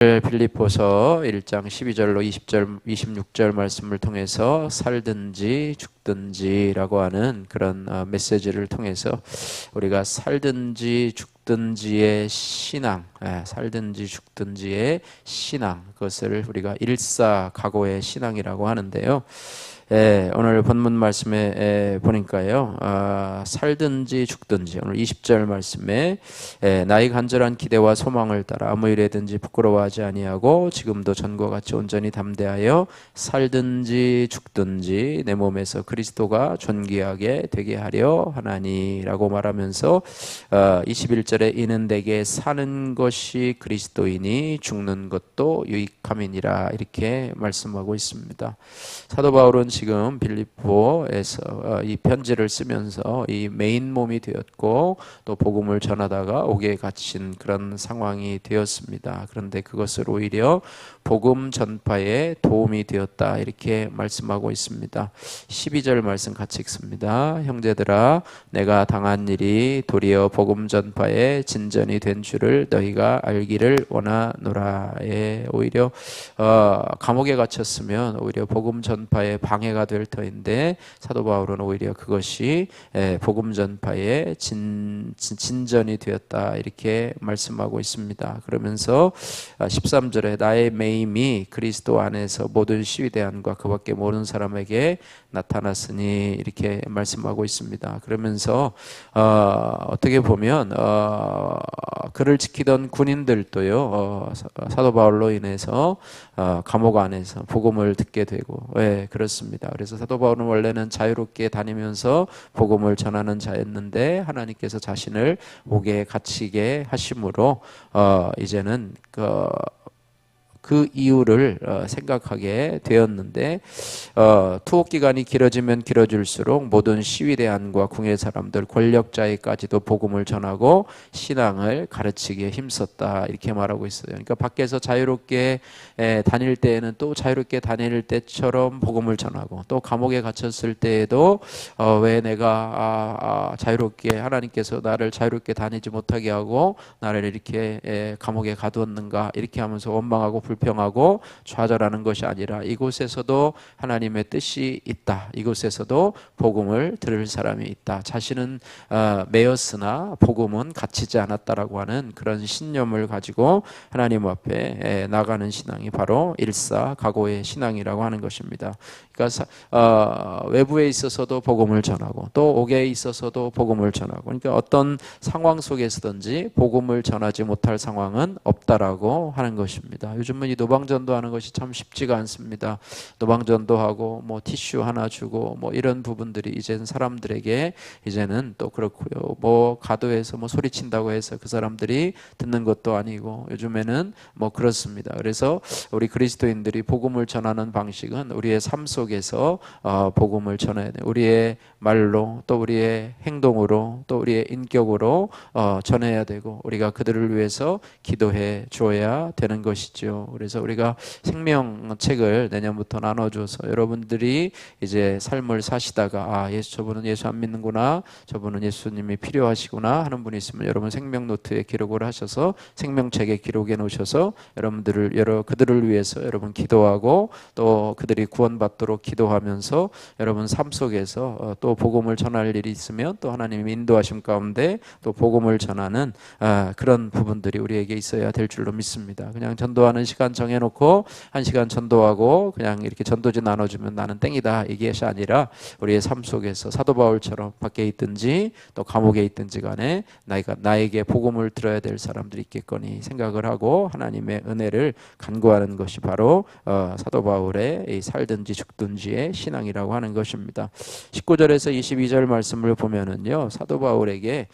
빌립보서 1장 12절로 20절, 26절 말씀을 통해서 살든지 죽든지라고 하는 그런 메시지를 통해서 우리가 살든지 죽든지의 신앙, 살든지 죽든지의 신앙, 그것을 우리가 일사각오의 신앙이라고 하는데요. 오늘 본문 말씀에 보니까요, 살든지 죽든지, 오늘 20절 말씀에 나의 간절한 기대와 소망을 따라 아무 일에든지 부끄러워하지 아니하고 지금도 전과 같이 온전히 담대하여 살든지 죽든지 내 몸에서 그리스도가 존귀하게 되게 하려 하나니라고 말하면서 21절에 이는 내게 사는 것이 그리스도이니 죽는 것도 유익함이니라 이렇게 말씀하고 있습니다. 사도 바울은 지금 빌립보에서 이 편지를 쓰면서 이 메인 몸이 되었고 또 복음을 전하다가 옥에 갇힌 그런 상황이 되었습니다. 그런데 그것을 오히려 복음 전파에 도움이 되었다 이렇게 말씀하고 있습니다. 12절 말씀 같이 읽습니다. 형제들아 내가 당한 일이 도리어 복음 전파에 진전이 된 줄을 너희가 알기를 원하노라. 오히려 감옥에 갇혔으면 오히려 복음 전파에 방해가 될 터인데 사도 바울은 오히려 그것이 복음 전파에 진전이 되었다 이렇게 말씀하고 있습니다. 그러면서 13절에 나의 매임이 그리스도 안에서 모든 시위대안과 그밖에 모르는 사람에게 나타났으니 이렇게 말씀하고 있습니다. 그러면서 어떻게 보면 그를 지키던 군인들도요 사도 바울로 인해서 감옥 안에서 복음을 듣게 되고 그렇습니다. 그래서 사도 바울은 원래는 자유롭게 다니면서 복음을 전하는 자였는데 하나님께서 자신을 옥에 갇히게 하심으로 이제는 그 이유를 생각하게 되었는데 투옥 기간이 길어지면 길어질수록 모든 시위대안과 궁의 사람들 권력자에까지도 복음을 전하고 신앙을 가르치기에 힘썼다 이렇게 말하고 있어요. 그러니까 밖에서 자유롭게 다닐 때에는 또 자유롭게 다닐 때처럼 복음을 전하고 또 감옥에 갇혔을 때에도 왜 내가 자유롭게 하나님께서 나를 자유롭게 다니지 못하게 하고 나를 이렇게 감옥에 가두었는가 이렇게 하면서 원망하고 불평하고 좌절하는 것이 아니라 이곳에서도 하나님의 뜻이 있다. 이곳에서도 복음을 들을 사람이 있다. 자신은 매였으나 복음은 갇히지 않았다라고 하는 그런 신념을 가지고 하나님 앞에 나가는 신앙이 바로 일사각오의 신앙이라고 하는 것입니다. 그러니까 외부에 있어서도 복음을 전하고 또 옥에 있어서도 복음을 전하고 그러니까 어떤 상황 속에서든지 복음을 전하지 못할 상황은 없다라고 하는 것입니다. 요즘은 이 노방전도하는 것이 참 쉽지가 않습니다. 노방전도하고 뭐 티슈 하나 주고 뭐 이런 부분들이 이제는 사람들에게 이제는 또 그렇고요. 뭐 가도에서 뭐 소리친다고 해서 그 사람들이 듣는 것도 아니고 요즘에는 뭐 그렇습니다. 그래서 우리 그리스도인들이 복음을 전하는 방식은 우리의 삶 속에서 복음을 전해야 돼요. 우리의 말로 또 우리의 행동으로 또 우리의 인격으로 전해야 되고 우리가 그들을 위해서 기도해 줘야 되는 것이죠. 그래서 우리가 생명책을 내년부터 나눠줘서 여러분들이 이제 삶을 사시다가 저분은 예수 안 믿는구나, 저분은 예수님이 필요하시구나 하는 분이 있으면 여러분 생명 노트에 기록을 하셔서 생명책에 기록해 놓으셔서 그들을 위해서 여러분 기도하고 또 그들이 구원받도록 기도하면서 여러분 삶 속에서 또 복음을 전할 일이 있으면 또 하나님의 인도하심 가운데 또 복음을 전하는 그런 부분들이 우리에게 있어야 될 줄로 믿습니다. 그냥 전도하는 시간 정해놓고 1시간 전도하고 그냥 이렇게 전도지 나눠주면 나는 땡이다 이것이 아니라 우리의 삶 속에서 사도 바울처럼 밖에 있든지 또 감옥에 있든지 간에 나에게 복음을 들어야 될 사람들이 있겠거니 생각을 하고 하나님의 은혜를 간구하는 것이 바로 사도 바울의 이 살든지 죽든지의 신앙이라고 하는 것입니다. 19절에서 22절 말씀을 보면은요 사도 바울에게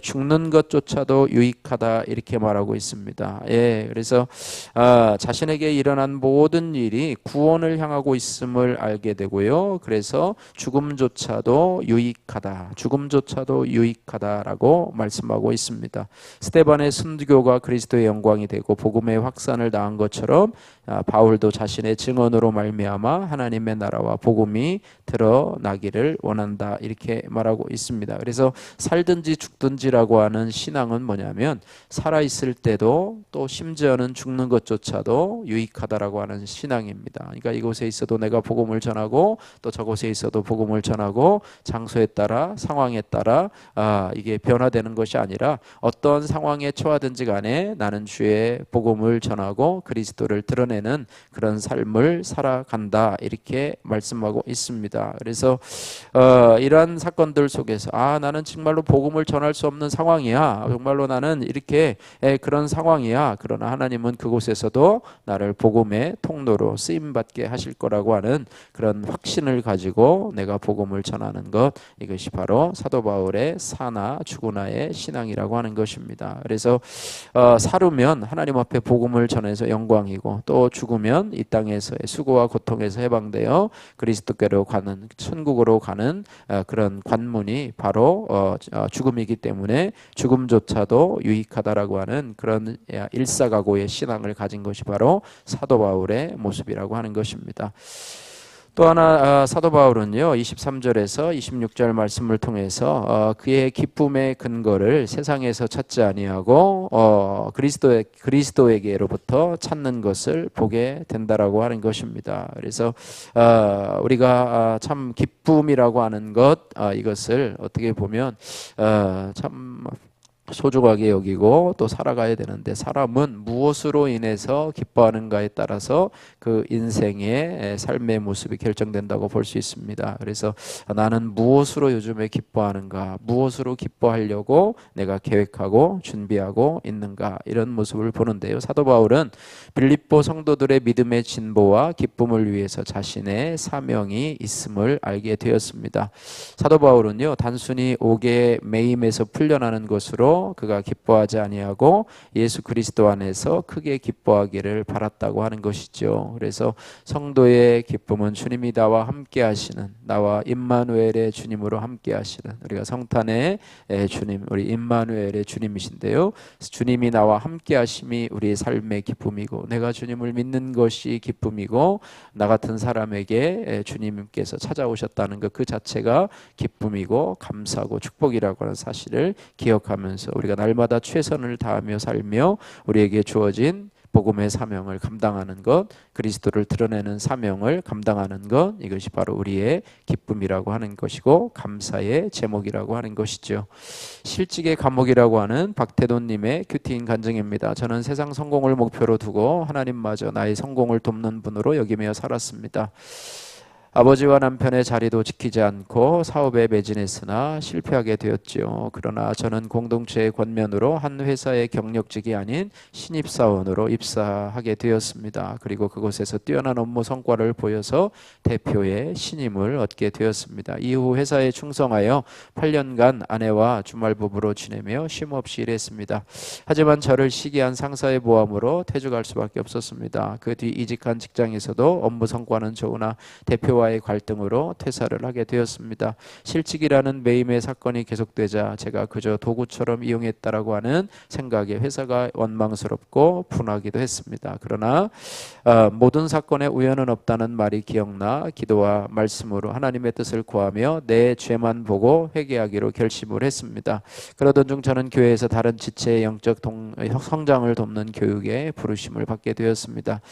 죽는 것조차도 유익하다 이렇게 말하고 있습니다. 그래서 자신에게 일어난 모든 일이 구원을 향하고 있음을 알게 되고요. 그래서 죽음조차도 유익하다. 죽음조차도 유익하다라고 말씀하고 있습니다. 스데반의 순교가 그리스도의 영광이 되고 복음의 확산을 당한 것처럼 바울도 자신의 증언으로 말미암아 하나님의 나라와 복음이 드러나기를 원한다. 이렇게 말하고 있습니다. 그래서 살든지 죽든지라고 하는 신앙은 뭐냐면 살아있을 때도 또 심지어는 죽는 것조차도 유익하다라고 하는 신앙입니다. 그러니까 이곳에 있어도 내가 복음을 전하고 또 저곳에 있어도 복음을 전하고 장소에 따라 상황에 따라 이게 변화되는 것이 아니라 어떤 상황에 처하든지 간에 나는 주의 복음을 전하고 그리스도를 드러내는 그런 삶을 살아간다. 이렇게 말씀하고 있습니다. 그래서 이러한 사건들 속에서 나는 정말로 복음을 전할 수 없는 상황이야. 정말로 나는 이렇게 그런 상황이야. 그러나 하나님은 그곳에서도 나를 복음의 통로로 쓰임받게 하실 거라고 하는 그런 확신을 가지고 내가 복음을 전하는 것, 이것이 바로 사도 바울의 사나 죽으나의 신앙이라고 하는 것입니다. 그래서 살으면 하나님 앞에 복음을 전해서 영광이고 또 죽으면 이 땅에서의 수고와 고통에서 해방되어 그리스도께로 가는, 천국으로 가는 그런 관문이 바로 죽음이기 때문에 죽음조차도 유익하다라고 하는 그런 일사각오의 신앙을 가진 것이 바로 사도 바울의 모습이라고 하는 것입니다. 또 하나 사도 바울은요 23절에서 26절 말씀을 통해서 그의 기쁨의 근거를 세상에서 찾지 아니하고 그리스도에게로부터 찾는 것을 보게 된다라고 하는 것입니다. 그래서 우리가 참 기쁨이라고 하는 것, 이것을 어떻게 보면 참 소중하게 여기고 또 살아가야 되는데, 사람은 무엇으로 인해서 기뻐하는가에 따라서 그 인생의 삶의 모습이 결정된다고 볼 수 있습니다. 그래서 나는 무엇으로 요즘에 기뻐하는가, 무엇으로 기뻐하려고 내가 계획하고 준비하고 있는가, 이런 모습을 보는데요. 사도 바울은 빌립보 성도들의 믿음의 진보와 기쁨을 위해서 자신의 사명이 있음을 알게 되었습니다. 사도 바울은요 단순히 옥의 매임에서 풀려나는 것으로 그가 기뻐하지 아니하고 예수 그리스도 안에서 크게 기뻐하기를 바랐다고 하는 것이죠. 그래서 성도의 기쁨은 주님이 나와 함께 하시는, 나와 임마누엘의 주님으로 함께 하시는, 우리가 성탄의 주님, 우리 임마누엘의 주님이신데요, 주님이 나와 함께 하심이 우리의 삶의 기쁨이고 내가 주님을 믿는 것이 기쁨이고 나 같은 사람에게 주님께서 찾아오셨다는 것, 그 자체가 기쁨이고 감사하고 축복이라고 하는 사실을 기억하면서 우리가 날마다 최선을 다하며 살며 우리에게 주어진 복음의 사명을 감당하는 것, 그리스도를 드러내는 사명을 감당하는 것, 이것이 바로 우리의 기쁨이라고 하는 것이고 감사의 제목이라고 하는 것이죠. 실직의 감옥이라고 하는 박태돈님의 큐티인 간증입니다. 저는 세상 성공을 목표로 두고 하나님마저 나의 성공을 돕는 분으로 여기며 살았습니다. 아버지와 남편의 자리도 지키지 않고 사업에 매진했으나 실패하게 되었지요. 그러나 저는 공동체의 권면으로 한 회사의 경력직이 아닌 신입사원으로 입사하게 되었습니다. 그리고 그곳에서 뛰어난 업무 성과를 보여서 대표의 신임을 얻게 되었습니다. 이후 회사에 충성하여 8년간 아내와 주말부부로 지내며 쉼없이 일했습니다. 하지만 저를 시기한 상사의 모함으로 퇴직할 수밖에 없었습니다. 그 뒤 이직한 직장에서도 업무 성과는 좋으나 대표와 의 갈등으로 퇴사를 하게 되었습니다. 실직이라는 매임의 사건이 계속되자 제가 그저 도구처럼 이용했다라고 하는 생각에 회사가 원망스럽고 분하기도 했습니다. 그러나 모든 사건에 우연은 없다는 말이 기억나 기도와 말씀으로 하나님의 뜻을 구하며 내 죄만 보고 회개하기로 결심을 했습니다. 그러던 중 저는 교회에서 다른 지체의 영적 성장을 돕는 교육에 부르심을 받게 되었습니다.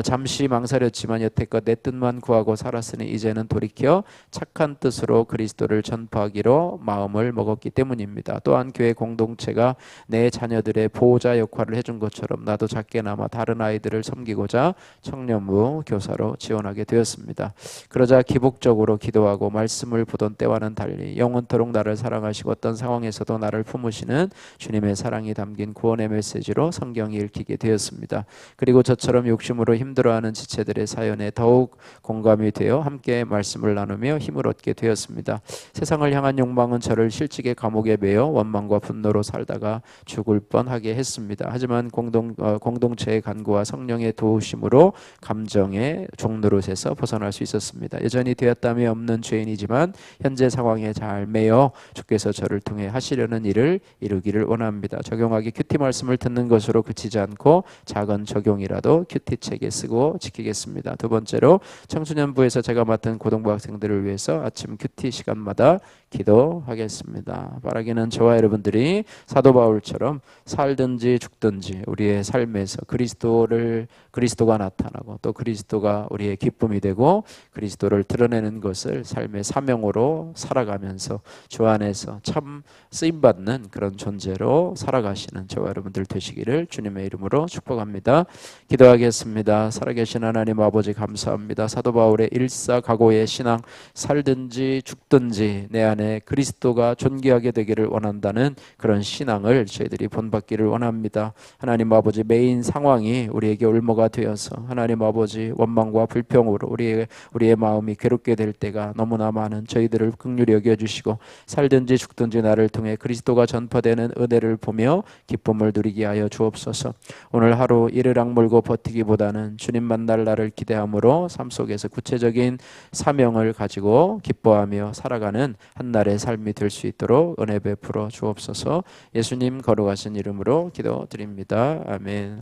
잠시 망설였지만 여태껏 내 뜻만 구하고 살았으니 이제는 돌이켜 착한 뜻으로 그리스도를 전파하기로 마음을 먹었기 때문입니다. 또한 교회 공동체가 내 자녀들의 보호자 역할을 해준 것처럼 나도 작게나마 다른 아이들을 섬기고자 청년부 교사로 지원하게 되었습니다. 그러자 기복적으로 기도하고 말씀을 보던 때와는 달리 영원토록 나를 사랑하시고 어떤 상황에서도 나를 품으시는 주님의 사랑이 담긴 구원의 메시지로 성경이 읽히게 되었습니다. 그리고 저처럼 욕심으로 힘들어하는 지체들의 사연에 더욱 공감이 되어 되어 함께 말씀을 나누며 힘을 얻게 되었습니다. 세상을 향한 욕망은 저를 실직의 감옥에 매여 원망과 분노로 살다가 죽을 뻔하게 했습니다. 하지만 공동체의 간구와 성령의 도우심으로 감정의 종노릇에서 벗어날 수 있었습니다. 여전히 되었담이 없는 죄인이지만 현재 상황에 잘 매여 주께서 저를 통해 하시려는 일을 이루기를 원합니다. 적용하기 큐티 말씀을 듣는 것으로 그치지 않고 작은 적용이라도 큐티 책에 쓰고 지키겠습니다. 두 번째로 청소년부에서 제가 맡은 고등부 학생들을 위해서 아침 큐티 시간마다 기도하겠습니다. 바라기는 저와 여러분들이 사도 바울처럼 살든지 죽든지 우리의 삶에서 그리스도가 나타나고 또 그리스도가 우리의 기쁨이 되고 그리스도를 드러내는 것을 삶의 사명으로 살아가면서 주 안에서 참 쓰임받는 그런 존재로 살아가시는 저와 여러분들 되시기를 주님의 이름으로 축복합니다. 기도하겠습니다. 살아계신 하나님 아버지 감사합니다. 사도 바울의 일사각오의 신앙, 살든지 죽든지 내 안에 그리스도가 존귀하게 되기를 원한다는 그런 신앙을 저희들이 본받기를 원합니다. 하나님 아버지 매인 상황이 우리에게 올무가 되어서 하나님 아버지 원망과 불평으로 우리의 마음이 괴롭게 될 때가 너무나 많은 저희들을 긍휼히 여겨주시고 살든지 죽든지 나를 통해 그리스도가 전파되는 은혜를 보며 기쁨을 누리게 하여 주옵소서. 오늘 하루 이를 악물고 버티기보다는 주님 만날 날을 기대함으로 삶 속에서 구체적인 사명을 가지고 기뻐하며 살아가는 한날의 삶이 될 수 있도록 은혜 베풀어 주옵소서. 예수님 거룩하신 이름으로 기도드립니다. 아멘.